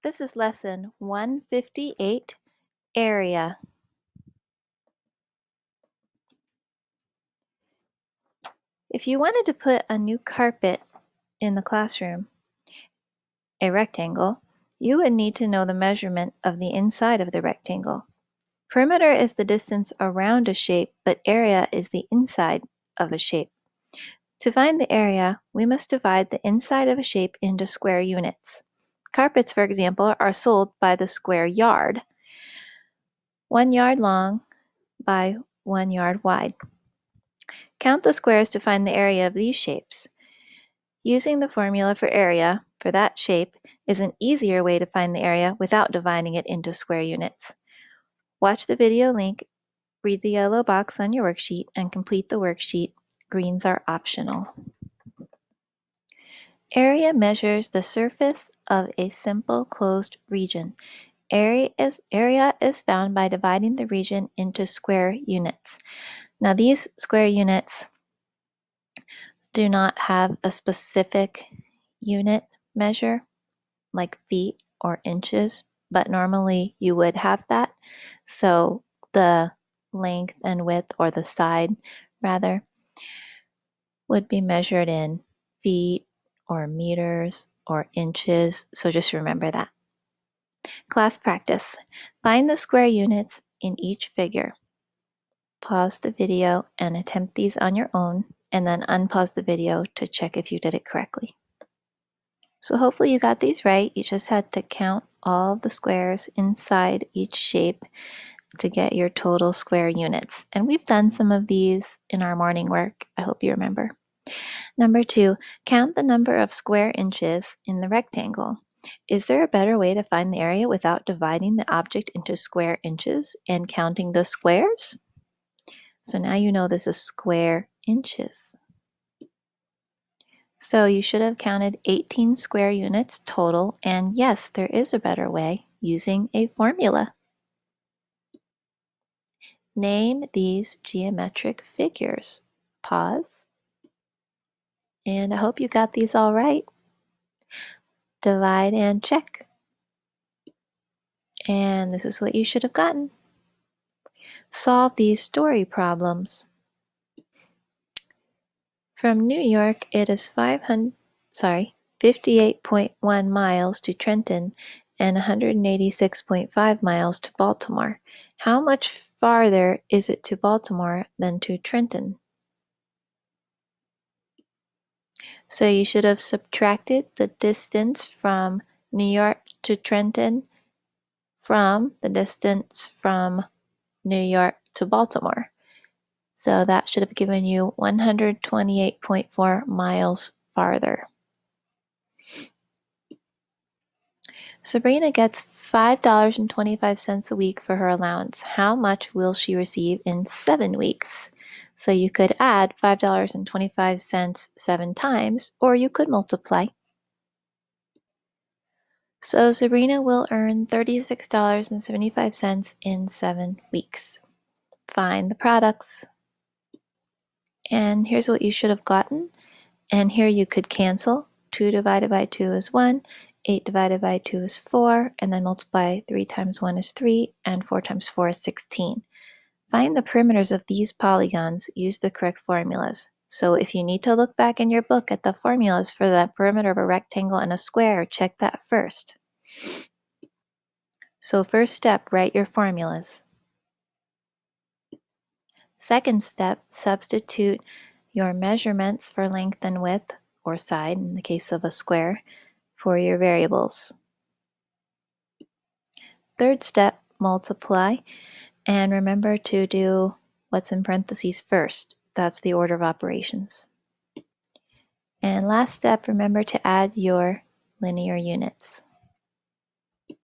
This is lesson 158, area. If you wanted to put a new carpet in the classroom, a rectangle, you would need to know the measurement of the inside of the rectangle. Perimeter is the distance around a shape, but area is the inside of a shape. To find the area, we must divide the inside of a shape into square units. Carpets, for example, are sold by the square yard, 1 yard long by 1 yard wide. Count the squares to find the area of these shapes. Using the formula for area for that shape is an easier way to find the area without dividing it into square units. Watch the video link, read the yellow box on your worksheet, and complete the worksheet. Greens are optional. Area measures the surface of a simple closed region. Area is found by dividing the region into square units. Now these square units do not have a specific unit measure like feet or inches, but normally you would have that. So the length and width, or the side rather, would be measured in feet or meters or inches. So just remember that. Class practice. Find the square units in each figure. Pause the video and attempt these on your own, and then unpause the video to check if you did it correctly. So hopefully you got these right. You just had to count all of the squares inside each shape to get your total square units. And we've done some of these in our morning work. I hope you remember. Number 2, count the number of square inches in the rectangle. Is there a better way to find the area without dividing the object into square inches and counting the squares? So now you know this is square inches. So you should have counted 18 square units total, and yes, there is a better way using a formula. Name these geometric figures. Pause. And I hope you got these all right. Divide and check. And this is what you should have gotten. Solve these story problems. From New York, it is 58.1 miles to Trenton and 186.5 miles to Baltimore. How much farther is it to Baltimore than to Trenton? So you should have subtracted the distance from New York to Trenton from the distance from New York to Baltimore. So that should have given you 128.4 miles farther. Sabrina gets $5.25 a week for her allowance. How much will she receive in 7 weeks? So you could add $5.25 7 times, or you could multiply. So Sabrina will earn $36.75 in 7 weeks. Find the products. And here's what you should have gotten. And here you could cancel. 2 divided by 2 is 1. 8 divided by 2 is 4. And then multiply 3 times 1 is 3. And 4 times 4 is 16. Find the perimeters of these polygons. Use the correct formulas. So if you need to look back in your book at the formulas for the perimeter of a rectangle and a square, check that first. So first step, write your formulas. Second step, substitute your measurements for length and width, or side in the case of a square, for your variables. Third step, multiply, and remember to do what's in parentheses first. That's the order of operations. And last step, remember to add your linear units.